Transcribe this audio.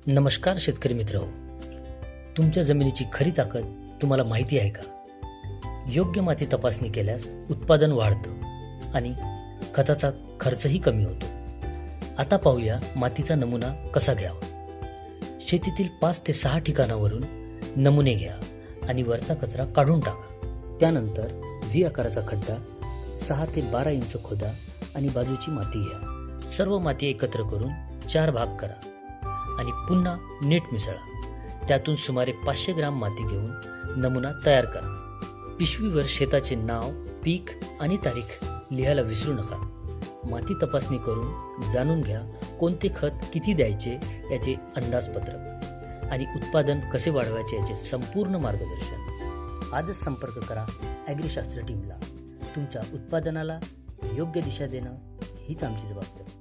नमस्कार शेतकरी मित्र, तुमच्या जमिनीची खरी ताकद तुम्हाला माहिती आहे का? योग्य माती तपासणी केल्यास उत्पादन वाढतं आणि खताचा खर्चही कमी होतो. आता पाहूया मातीचा नमुना कसा घ्यावा. शेतीतील 5 ते 6 ठिकाणावरून नमुने घ्या आणि वरचा कचरा काढून टाका. त्यानंतर व्ही आकाराचा खड्डा 6 ते 12 इंच खोदा आणि बाजूची माती घ्या. सर्व माती एकत्र करून 4 भाग करा आणि पुन्हा नीट मिसळा. त्यातून सुमारे 500 ग्राम माती घेऊन नमुना तयार करा. पिशवीवर शेताचे नाव, पीक आणि तारीख लिहायला विसरू नका. माती तपासणी करून जाणून घ्या कोणते खत किती द्यायचे याचे अंदाजपत्रक आणि उत्पादन कसे वाढवायचे याचे संपूर्ण मार्गदर्शन. आजच संपर्क करा ॲग्रीशास्त्र टीमला. तुमच्या उत्पादनाला योग्य दिशा देणं हीच आमची जबाबदारी.